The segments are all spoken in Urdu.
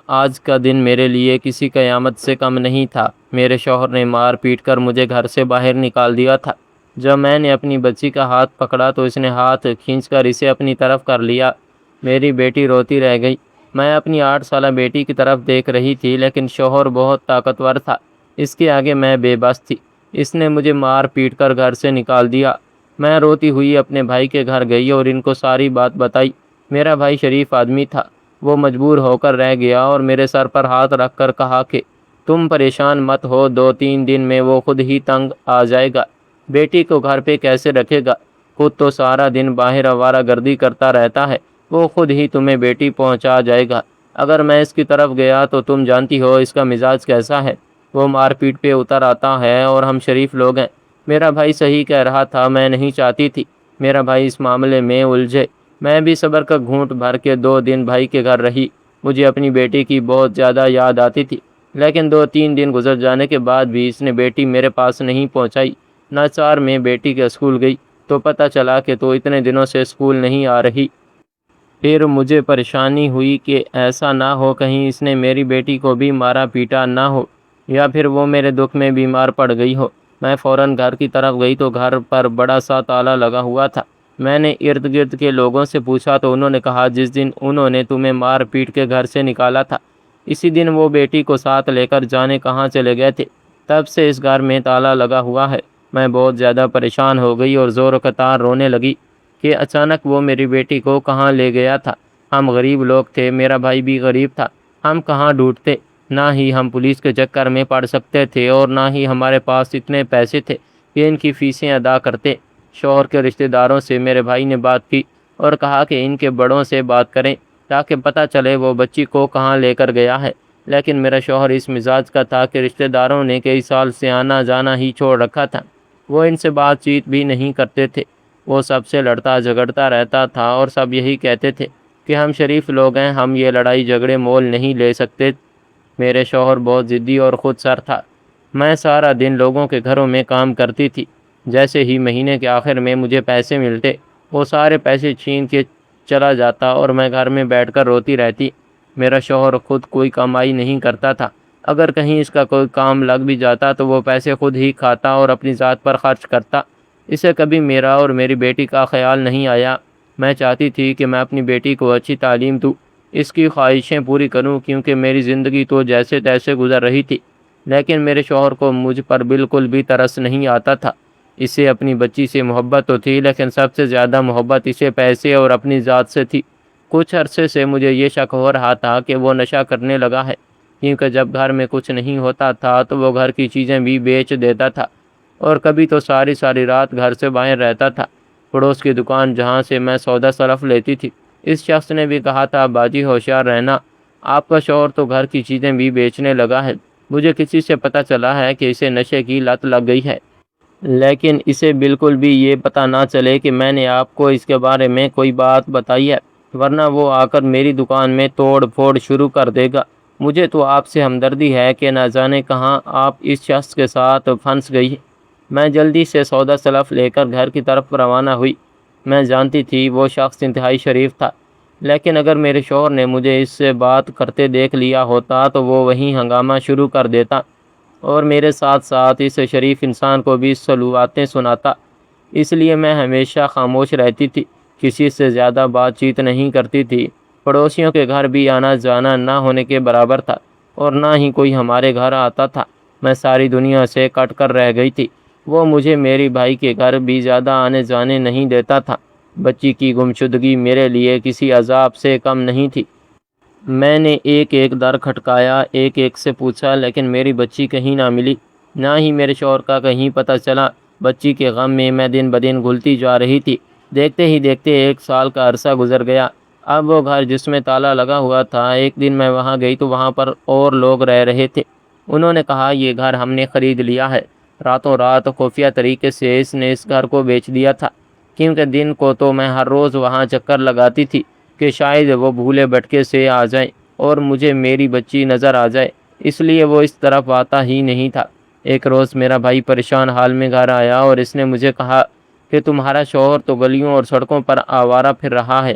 آج کا دن میرے لیے کسی قیامت سے کم نہیں تھا۔ میرے شوہر نے مار پیٹ کر مجھے گھر سے باہر نکال دیا تھا۔ جب میں نے اپنی بچی کا ہاتھ پکڑا تو اس نے ہاتھ کھینچ کر اسے اپنی طرف کر لیا۔ میری بیٹی روتی رہ گئی۔ میں اپنی 8 سالہ بیٹی کی طرف دیکھ رہی تھی، لیکن شوہر بہت طاقتور تھا، اس کے آگے میں بے بس تھی۔ اس نے مجھے مار پیٹ کر گھر سے نکال دیا۔ میں روتی ہوئی اپنے بھائی کے گھر گئی اور ان کو ساری بات بتائی۔ میرا بھائی شریف آدمی تھا، وہ مجبور ہو کر رہ گیا اور میرے سر پر ہاتھ رکھ کر کہا کہ تم پریشان مت ہو، 2-3 دن میں وہ خود ہی تنگ آ جائے گا۔ بیٹی کو گھر پہ کیسے رکھے گا؟ خود تو سارا دن باہر آوارہ گردی کرتا رہتا ہے، وہ خود ہی تمہیں بیٹی پہنچا جائے گا۔ اگر میں اس کی طرف گیا تو تم جانتی ہو اس کا مزاج کیسا ہے، وہ مار پیٹ پہ اتر آتا ہے، اور ہم شریف لوگ ہیں۔ میرا بھائی صحیح کہہ رہا تھا، میں نہیں چاہتی تھی میرا بھائی اس معاملے میں الجھے۔ میں بھی صبر کا گھونٹ بھر کے 2 دن بھائی کے گھر رہی۔ مجھے اپنی بیٹی کی بہت زیادہ یاد آتی تھی، لیکن 2-3 دن گزر جانے کے بعد بھی اس نے بیٹی میرے پاس نہیں پہنچائی۔ ناچار میں بیٹی کے اسکول گئی تو پتہ چلا کہ تو اتنے دنوں سے اسکول نہیں آ رہی۔ پھر مجھے پریشانی ہوئی کہ ایسا نہ ہو کہیں اس نے میری بیٹی کو بھی مارا پیٹا نہ ہو، یا پھر وہ میرے دکھ میں بیمار پڑ گئی ہو۔ میں فوراً گھر کی طرف گئی تو گھر پر بڑا سا تالا لگا ہوا تھا۔ میں نے ارد گرد کے لوگوں سے پوچھا تو انہوں نے کہا جس دن انہوں نے تمہیں مار پیٹ کے گھر سے نکالا تھا، اسی دن وہ بیٹی کو ساتھ لے کر جانے کہاں چلے گئے تھے، تب سے اس گھر میں تالا لگا ہوا ہے۔ میں بہت زیادہ پریشان ہو گئی اور زور و قطار رونے لگی کہ اچانک وہ میری بیٹی کو کہاں لے گیا تھا۔ ہم غریب لوگ تھے، میرا بھائی بھی غریب تھا، ہم کہاں ڈھونڈتے؟ نہ ہی ہم پولیس کے چکر میں پڑ سکتے تھے اور نہ ہی ہمارے پاس اتنے پیسے تھے کہ ان کی فیسیں ادا کرتے۔ شوہر کے رشتہ داروں سے میرے بھائی نے بات کی اور کہا کہ ان کے بڑوں سے بات کریں تاکہ پتہ چلے وہ بچی کو کہاں لے کر گیا ہے، لیکن میرا شوہر اس مزاج کا تھا کہ رشتہ داروں نے کئی سال سے آنا جانا ہی چھوڑ رکھا تھا، وہ ان سے بات چیت بھی نہیں کرتے تھے۔ وہ سب سے لڑتا جھگڑتا رہتا تھا اور سب یہی کہتے تھے کہ ہم شریف لوگ ہیں، ہم یہ لڑائی جھگڑے مول نہیں لے سکتے۔ میرے شوہر بہت ضدی اور خود سر تھا۔ میں سارا دن لوگوں کے گھروں میں کام کرتی تھی، جیسے ہی مہینے کے آخر میں مجھے پیسے ملتے وہ سارے پیسے چھین کے چلا جاتا اور میں گھر میں بیٹھ کر روتی رہتی۔ میرا شوہر خود کوئی کمائی نہیں کرتا تھا، اگر کہیں اس کا کوئی کام لگ بھی جاتا تو وہ پیسے خود ہی کھاتا اور اپنی ذات پر خرچ کرتا۔ اسے کبھی میرا اور میری بیٹی کا خیال نہیں آیا۔ میں چاہتی تھی کہ میں اپنی بیٹی کو اچھی تعلیم دوں، اس کی خواہشیں پوری کروں، کیونکہ میری زندگی تو جیسے تیسے گزر رہی تھی، لیکن میرے شوہر کو مجھ پر بالکل بھی ترس نہیں آتا تھا۔ اسے اپنی بچی سے محبت تو تھی، لیکن سب سے زیادہ محبت اسے پیسے اور اپنی ذات سے تھی۔ کچھ عرصے سے مجھے یہ شک ہو رہا تھا کہ وہ نشہ کرنے لگا ہے، کیونکہ جب گھر میں کچھ نہیں ہوتا تھا تو وہ گھر کی چیزیں بھی بیچ دیتا تھا، اور کبھی تو ساری ساری رات گھر سے باہر رہتا تھا۔ پڑوس کی دکان جہاں سے میں سودا سلف لیتی تھی، اس شخص نے بھی کہا تھا باجی ہوشیار رہنا، آپ کا شوہر تو گھر کی چیزیں بھی بیچنے لگا ہے۔ مجھے کسی سے پتہ چلا ہے کہ اسے نشے کی لت لگ گئی ہے، لیکن اسے بالکل بھی یہ پتہ نہ چلے کہ میں نے آپ کو اس کے بارے میں کوئی بات بتائی ہے، ورنہ وہ آ کر میری دکان میں توڑ پھوڑ شروع کر دے گا۔ مجھے تو آپ سے ہمدردی ہے کہ نہ جانے کہاں آپ اس شخص کے ساتھ پھنس گئی۔ میں جلدی سے سودا سلف لے کر گھر کی طرف روانہ ہوئی۔ میں جانتی تھی وہ شخص انتہائی شریف تھا، لیکن اگر میرے شوہر نے مجھے اس سے بات کرتے دیکھ لیا ہوتا تو وہ وہیں ہنگامہ شروع کر دیتا اور میرے ساتھ ساتھ اس شریف انسان کو بھی سلواتیں سناتا۔ اس لیے میں ہمیشہ خاموش رہتی تھی، کسی سے زیادہ بات چیت نہیں کرتی تھی۔ پڑوسیوں کے گھر بھی آنا جانا نہ ہونے کے برابر تھا، اور نہ ہی کوئی ہمارے گھر آتا تھا۔ میں ساری دنیا سے کٹ کر رہ گئی تھی۔ وہ مجھے میری بھائی کے گھر بھی زیادہ آنے جانے نہیں دیتا تھا۔ بچی کی گمشدگی میرے لیے کسی عذاب سے کم نہیں تھی۔ میں نے ایک ایک در کھٹکایا، ایک ایک سے پوچھا، لیکن میری بچی کہیں نہ ملی، نہ ہی میرے شوہر کا کہیں پتہ چلا۔ بچی کے غم میں میں دن بدن گھلتی جا رہی تھی۔ دیکھتے ہی دیکھتے 1 سال کا عرصہ گزر گیا۔ اب وہ گھر جس میں تالا لگا ہوا تھا، ایک دن میں وہاں گئی تو وہاں پر اور لوگ رہ رہے تھے۔ انہوں نے کہا یہ گھر ہم نے خرید لیا ہے۔ راتوں رات خفیہ طریقے سے اس نے اس گھر کو بیچ دیا تھا، کیونکہ دن کو تو میں ہر روز وہاں چکر لگاتی تھی کہ شاید وہ بھولے بھٹکے سے آ جائیں اور مجھے میری بچی نظر آ جائے، اس لیے وہ اس طرف آتا ہی نہیں تھا۔ ایک روز میرا بھائی پریشان حال میں گھر آیا اور اس نے مجھے کہا کہ تمہارا شوہر تو گلیوں اور سڑکوں پر آوارہ پھر رہا ہے،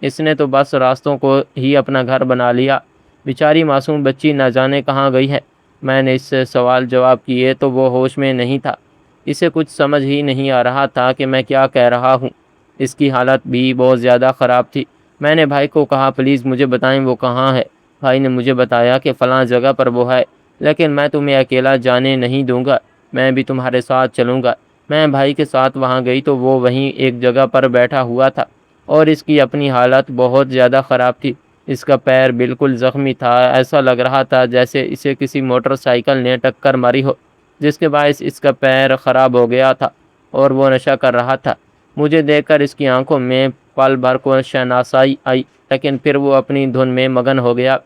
اس نے تو بس راستوں کو ہی اپنا گھر بنا لیا۔ بیچاری معصوم بچی نہ جانے کہاں گئی ہے۔ میں نے اس سے سوال جواب کیے تو وہ ہوش میں نہیں تھا۔ اسے کچھ سمجھ ہی نہیں آ رہا تھا کہ میں کیا کہہ رہا ہوں۔ اس کی حالت بھی بہت زیادہ خراب تھی۔ میں نے بھائی کو کہا پلیز مجھے بتائیں وہ کہاں ہے۔ بھائی نے مجھے بتایا کہ فلاں جگہ پر وہ ہے، لیکن میں تمہیں اکیلا جانے نہیں دوں گا، میں بھی تمہارے ساتھ چلوں گا۔ میں بھائی کے ساتھ وہاں گئی تو وہ وہیں ایک جگہ پر بیٹھا ہوا تھا اور اس کی اپنی حالت بہت زیادہ خراب تھی۔ اس کا پیر بالکل زخمی تھا، ایسا لگ رہا تھا جیسے اسے کسی موٹر سائیکل نے ٹکر ماری ہو، جس کے باعث اس کا پیر خراب ہو گیا تھا اور وہ نشہ کر رہا تھا۔ مجھے دیکھ کر اس کی آنکھوں میں پل بھر کو شناسائی آئی، لیکن پھر وہ اپنی دھن میں مگن ہو گیا۔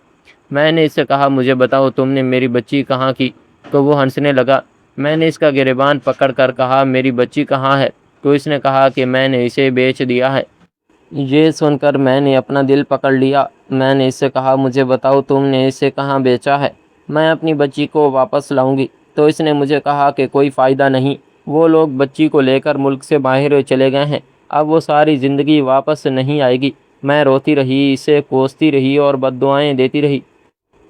میں نے اس سے کہا مجھے بتاؤ تم نے میری بچی کہاں کی؟ تو وہ ہنسنے لگا۔ میں نے اس کا گریبان پکڑ کر کہا میری بچی کہاں ہے؟ تو اس نے کہا کہ میں نے اسے بیچ دیا ہے۔ یہ سن کر میں نے اپنا دل پکڑ لیا۔ میں نے اس سے کہا مجھے بتاؤ تم نے اسے کہاں بیچا ہے، میں اپنی بچی کو واپس لاؤں گی۔ تو اس نے مجھے کہا کہ کوئی فائدہ نہیں، وہ لوگ بچی کو لے کر ملک سے باہر چلے گئے ہیں، اب وہ ساری زندگی واپس نہیں آئے گی۔ میں روتی رہی، اسے کوستی رہی اور بد دعائیں دیتی رہی۔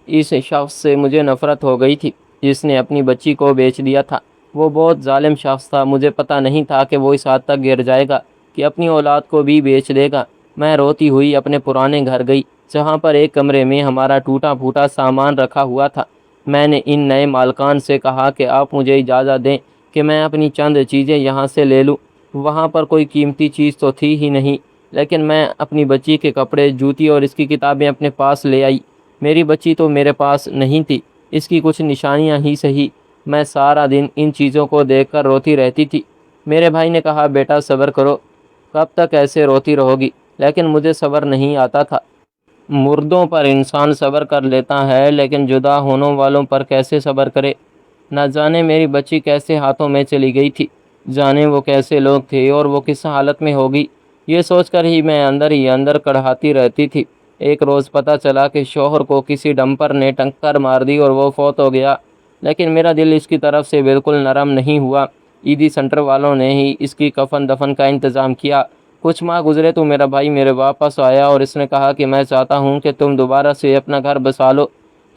اس شخص سے مجھے نفرت ہو گئی تھی جس نے اپنی بچی کو بیچ دیا تھا۔ وہ بہت ظالم شخص تھا، مجھے پتہ نہیں تھا کہ وہ اس حد تک گر جائے گا کہ اپنی اولاد کو بھی بیچ دے گا۔ میں روتی ہوئی اپنے پرانے گھر گئی، جہاں پر ایک کمرے میں ہمارا ٹوٹا پھوٹا سامان رکھا ہوا تھا۔ میں نے ان نئے مالکان سے کہا کہ آپ مجھے اجازت دیں کہ میں اپنی چند چیزیں یہاں سے لے لوں۔ وہاں پر کوئی قیمتی چیز تو تھی ہی نہیں، لیکن میں اپنی بچی کے کپڑے، جوتی اور اس کی کتابیں اپنے پاس لے آئی۔ میری بچی تو میرے پاس نہیں تھی، اس کی کچھ نشانیاں ہی سہی۔ میں سارا دن ان چیزوں کو دیکھ کر روتی رہتی تھی۔ میرے بھائی نے کہا بیٹا صبر کرو، کب تک ایسے روتی رہو گی؟ لیکن مجھے صبر نہیں آتا تھا۔ مردوں پر انسان صبر کر لیتا ہے، لیکن جدا ہونے والوں پر کیسے صبر کرے؟ نہ جانے میری بچی کیسے ہاتھوں میں چلی گئی تھی، جانے وہ کیسے لوگ تھے اور وہ کس حالت میں ہوگی، یہ سوچ کر ہی اندر کڑھاتی رہتی تھی۔ ایک روز پتہ چلا کہ شوہر کو کسی ڈمپر نے ٹکر مار دی اور وہ فوت ہو گیا، لیکن میرا دل اس کی طرف سے بالکل نرم نہیں ہوا۔ عیدی سینٹر والوں نے ہی اس کی کفن دفن کا انتظام کیا۔ کچھ ماہ گزرے تو میرا بھائی میرے واپس آیا اور اس نے کہا کہ میں چاہتا ہوں کہ تم دوبارہ سے اپنا گھر بسا لو،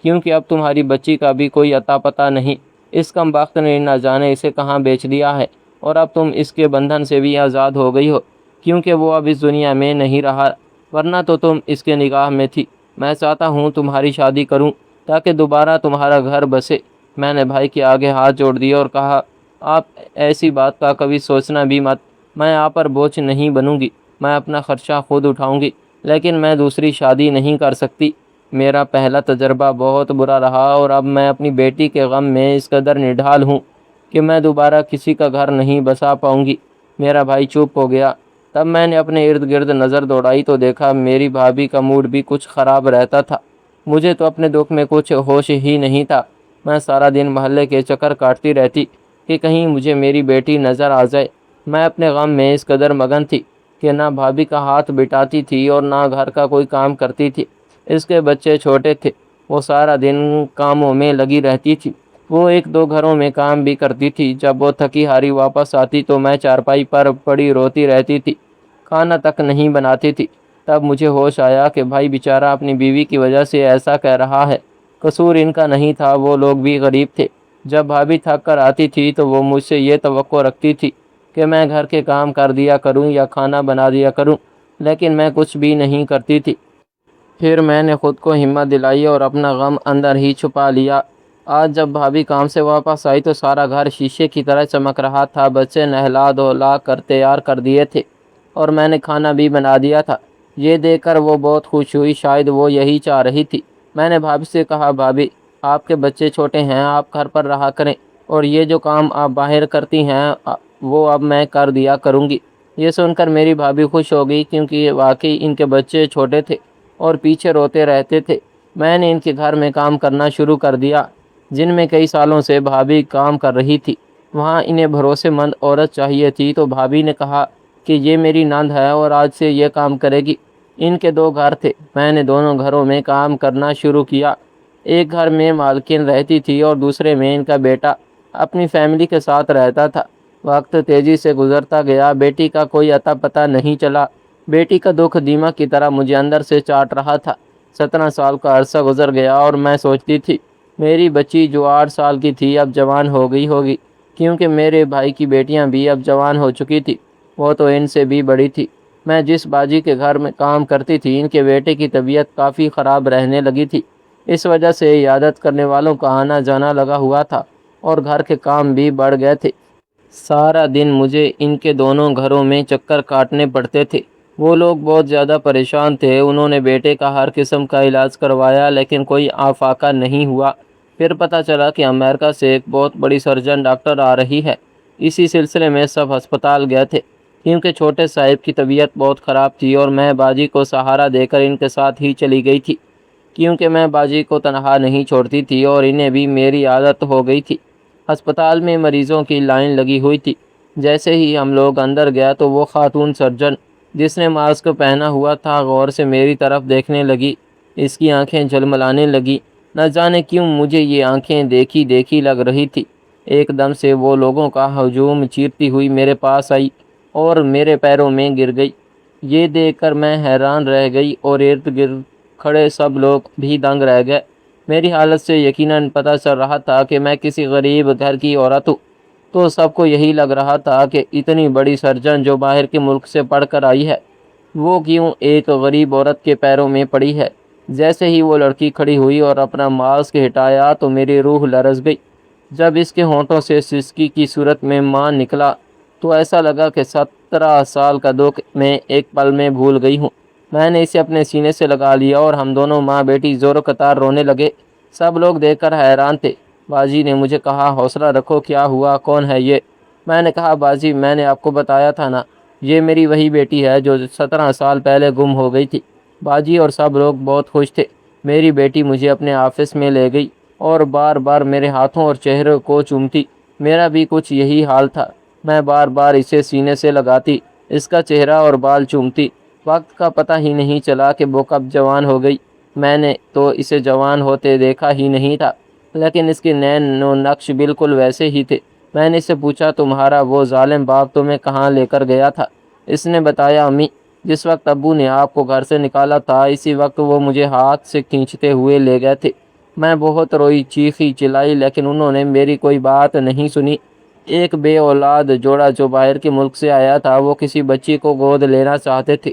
کیونکہ اب تمہاری بچی کا بھی کوئی اتا پتہ نہیں۔ اس کم بخت نے نہ جانے اسے کہاں بیچ دیا ہے، اور اب تم اس کے بندھن سے بھی آزاد ہو گئی ہو، کیونکہ وہ اب اس دنیا میں نہیں رہا، ورنہ تو تم اس کے نگاہ میں تھی۔ میں چاہتا ہوں تمہاری شادی کروں تاکہ دوبارہ تمہارا گھر بسے۔ میں نے بھائی کے آگے ہاتھ جوڑ دیے اور کہا آپ ایسی بات کا کبھی سوچنا بھی مت، میں آپ پر بوجھ نہیں بنوں گی، میں اپنا خرچہ خود اٹھاؤں گی، لیکن میں دوسری شادی نہیں کر سکتی۔ میرا پہلا تجربہ بہت برا رہا اور اب میں اپنی بیٹی کے غم میں اس قدر نڈھال ہوں کہ میں دوبارہ کسی کا گھر نہیں بسا پاؤں گی۔ میرا بھائی چپ ہو گیا۔ تب میں نے اپنے ارد گرد نظر دوڑائی تو دیکھا میری بھابھی کا موڈ بھی کچھ خراب رہتا تھا۔ مجھے تو اپنے دکھ میں کچھ ہوش ہی نہیں تھا۔ میں سارا دن محلے کے چکر کاٹتی رہتی کہ کہیں مجھے میری بیٹی نظر آ جائے۔ میں اپنے غم میں اس قدر مگن تھی کہ نہ بھابھی کا ہاتھ بٹاتی تھی اور نہ گھر کا کوئی کام کرتی تھی۔ اس کے بچے چھوٹے تھے، وہ سارا دن کاموں میں لگی رہتی تھی۔ وہ ایک دو گھروں میں کام بھی کرتی تھی۔ جب وہ تھکی ہاری واپس آتی تو میں چارپائی پر پڑی روتی رہتی تھی، کھانا تک نہیں بناتی تھی۔ تب مجھے ہوش آیا کہ بھائی بیچارہ اپنی بیوی کی وجہ سے ایسا کہہ رہا ہے، قصور ان کا نہیں تھا، وہ لوگ بھی غریب تھے۔ جب بھابھی تھک کر آتی تھی تو وہ مجھ سے یہ توقع رکھتی تھی کہ میں گھر کے کام کر دیا کروں یا کھانا بنا دیا کروں، لیکن میں کچھ بھی نہیں کرتی تھی۔ پھر میں نے خود کو ہمت دلائی اور اپنا غم اندر ہی چھپا لیا۔ آج جب بھابھی کام سے واپس آئی تو سارا گھر شیشے کی طرح چمک رہا تھا، بچے نہلا دھلا کر تیار کر دیے تھے اور میں نے کھانا بھی بنا دیا تھا۔ یہ دیکھ کر وہ بہت خوش ہوئی، شاید وہ یہی چاہ رہی تھی۔ میں نے بھابھی سے کہا بھابھی آپ کے بچے چھوٹے ہیں، آپ گھر پر رہا کریں، اور یہ جو کام آپ باہر کرتی ہیں وہ اب میں کر دیا کروں گی۔ یہ سن کر میری بھابھی خوش ہو گئی، کیونکہ واقعی ان کے بچے چھوٹے تھے اور پیچھے روتے رہتے تھے۔ میں نے ان کے گھر میں کام کرنا شروع کر دیا، جن میں کئی سالوں سے بھابھی کام کر رہی تھی۔ وہاں انہیں بھروسے مند عورت چاہیے تھی، تو بھابھی نے کہا کہ یہ میری نند ہے اور آج سے یہ کام کرے گی۔ ان کے دو گھر تھے، میں نے دونوں گھروں میں کام کرنا شروع کیا۔ ایک گھر میں مالکن رہتی تھی اور دوسرے میں ان کا بیٹا اپنی فیملی کے ساتھ رہتا تھا۔ وقت تیزی سے گزرتا گیا، بیٹی کا کوئی اتا پتہ نہیں چلا۔ بیٹی کا دکھ دیمک کی طرح مجھے اندر سے چاٹ رہا تھا۔ 17 سال کا عرصہ گزر گیا اور میں سوچتی تھی میری بچی جو 8 سال کی تھی اب جوان ہو گئی ہوگی، کیونکہ میرے بھائی کی بیٹیاں بھی اب جوان ہو چکی تھی، وہ تو ان سے بھی بڑی تھی۔ میں جس باجی کے گھر میں کام کرتی تھی ان کے بیٹے کی طبیعت کافی خراب رہنے لگی تھی، اس وجہ سے عیادت کرنے والوں کا آنا جانا لگا ہوا تھا اور گھر کے کام بھی بڑھ گئے تھے۔ سارا دن مجھے ان کے دونوں گھروں میں چکر کاٹنے پڑتے تھے۔ وہ لوگ بہت زیادہ پریشان تھے، انہوں نے بیٹے کا ہر قسم کا علاج کروایا لیکن کوئی افاقہ نہیں ہوا۔ پھر پتہ چلا کہ امریکہ سے ایک بہت بڑی سرجن ڈاکٹر آ رہی ہے۔ اسی سلسلے میں سب ہسپتال گئے تھے، کیونکہ چھوٹے صاحب کی طبیعت بہت خراب تھی اور میں باجی کو سہارا دے کر ان کے ساتھ ہی چلی گئی تھی، کیونکہ میں باجی کو تنہا نہیں چھوڑتی تھی اور انہیں بھی میری عادت ہو گئی تھی۔ ہسپتال میں مریضوں کی لائن لگی ہوئی تھی۔ جیسے ہی ہم لوگ اندر گیا تو وہ خاتون سرجن جس نے ماسک پہنا ہوا تھا غور سے میری طرف دیکھنے لگی، اس کی آنکھیں جھلملانے لگی۔ نہ جانے کیوں مجھے یہ آنکھیں دیکھی دیکھی لگ رہی تھی۔ ایک دم سے وہ لوگوں کا ہجوم چیرتی ہوئی میرے پاس آئی اور میرے پیروں میں گر گئی۔ یہ دیکھ کر میں حیران رہ گئی اور ارد گرد کھڑے سب لوگ بھی دنگ رہ گئے۔ میری حالت سے یقیناً پتہ چل رہا تھا کہ میں کسی غریب گھر کی عورت ہوں، تو سب کو یہی لگ رہا تھا کہ اتنی بڑی سرجن جو باہر کے ملک سے پڑھ کر آئی ہے وہ کیوں ایک غریب عورت کے پیروں میں پڑی ہے۔ جیسے ہی وہ لڑکی کھڑی ہوئی اور اپنا ماسک ہٹایا تو میری روح لرز گئی۔ جب اس کے ہونٹوں سے سسکی کی صورت میں ماں نکلا تو ایسا لگا کہ 17 سال کا دکھ میں ایک پل میں بھول گئی ہوں۔ میں نے اسے اپنے سینے سے لگا لیا اور ہم دونوں ماں بیٹی زور و قطار رونے لگے۔ سب لوگ دیکھ کر حیران تھے۔ باجی نے مجھے کہا، حوصلہ رکھو، کیا ہوا، کون ہے یہ؟ میں نے کہا، باجی میں نے آپ کو بتایا تھا نا، یہ میری وہی بیٹی ہے جو 17 سال پہلے گم ہو گئی تھی۔ باجی اور سب لوگ بہت خوش تھے۔ میری بیٹی مجھے اپنے آفس میں لے گئی اور بار بار میرے ہاتھوں اور چہرے کو چومتی۔ میرا بھی کچھ یہی حال تھا، میں بار بار اسے سینے سے لگاتی، اس کا چہرہ اور بال چومتی۔ وقت کا پتہ ہی نہیں چلا کہ وہ کب جوان ہو گئی۔ میں نے تو اسے جوان ہوتے دیکھا ہی نہیں تھا، لیکن اس کے نین و نقش بالکل ویسے ہی تھے۔ میں نے اس سے پوچھا، تمہارا وہ ظالم باپ تمہیں کہاں لے کر گیا تھا؟ اس نے بتایا، امی، جس وقت ابو نے آپ کو گھر سے نکالا تھا اسی وقت وہ مجھے ہاتھ سے کھینچتے ہوئے لے گئے تھے۔ میں بہت روئی، چیخی چلائی، لیکن انہوں نے میری کوئی بات نہیں سنی۔ ایک بے اولاد جوڑا جو باہر کے ملک سے آیا تھا وہ کسی بچی کو گود لینا چاہتے تھے،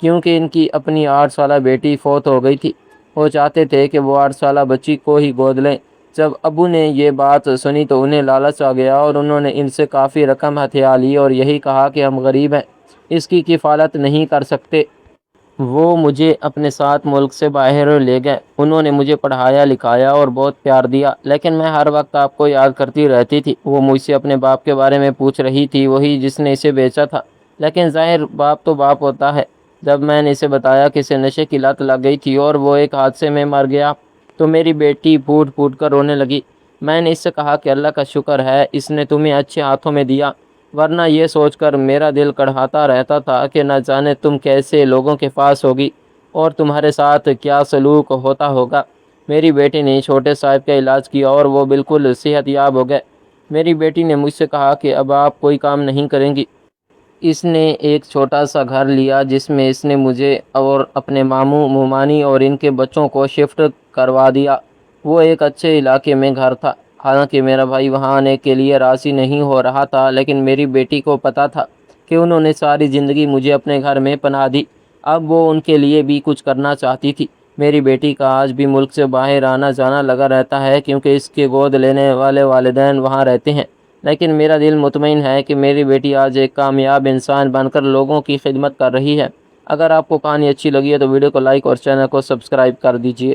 کیونکہ ان کی اپنی 8 سالہ بیٹی فوت ہو گئی تھی۔ وہ چاہتے تھے کہ وہ 8 سالہ بچی کو ہی گود لیں۔ جب ابو نے یہ بات سنی تو انہیں لالچ آ گیا اور انہوں نے ان سے کافی رقم ہتھیا لی اور یہی کہا کہ ہم غریب ہیں، اس کی کفالت نہیں کر سکتے۔ وہ مجھے اپنے ساتھ ملک سے باہر لے گئے۔ انہوں نے مجھے پڑھایا لکھایا اور بہت پیار دیا، لیکن میں ہر وقت آپ کو یاد کرتی رہتی تھی۔ وہ مجھ سے اپنے باپ کے بارے میں پوچھ رہی تھی، وہی جس نے اسے بیچا تھا، لیکن ظاہر باپ تو باپ ہوتا ہے۔ جب میں نے اسے بتایا کہ اسے نشے کی لت لگ گئی تھی اور وہ ایک حادثے میں مر گیا تو میری بیٹی پھوٹ پھوٹ کر رونے لگی۔ میں نے اس سے کہا کہ اللہ کا شکر ہے اس نے تمہیں اچھے ہاتھوں میں دیا، ورنہ یہ سوچ کر میرا دل کڑھاتا رہتا تھا کہ نہ جانے تم کیسے لوگوں کے پاس ہوگی اور تمہارے ساتھ کیا سلوک ہوتا ہوگا۔ میری بیٹی نے چھوٹے صاحب کا علاج کیا اور وہ بالکل صحت یاب ہو گئے۔ میری بیٹی نے مجھ سے کہا کہ اب آپ کوئی کام نہیں کریں گی۔ اس نے ایک چھوٹا سا گھر لیا جس میں اس نے مجھے اور اپنے ماموں مومانی اور ان کے بچوں کو شفٹ کروا دیا۔ وہ ایک اچھے علاقے میں گھر تھا۔ حالانکہ میرا بھائی وہاں آنے کے لیے راضی نہیں ہو رہا تھا، لیکن میری بیٹی کو پتہ تھا کہ انہوں نے ساری زندگی مجھے اپنے گھر میں پناہ دی، اب وہ ان کے لیے بھی کچھ کرنا چاہتی تھی۔ میری بیٹی کا آج بھی ملک سے باہر آنا جانا لگا رہتا ہے کیونکہ اس کے گود لینے والے والدین وہاں رہتے ہیں، لیکن میرا دل مطمئن ہے کہ میری بیٹی آج ایک کامیاب انسان بن کر لوگوں کی خدمت کر رہی ہے۔ اگر آپ کو کہانی اچھی لگی ہے تو ویڈیو کو لائک اور چینل کو سبسکرائب کر دیجیے۔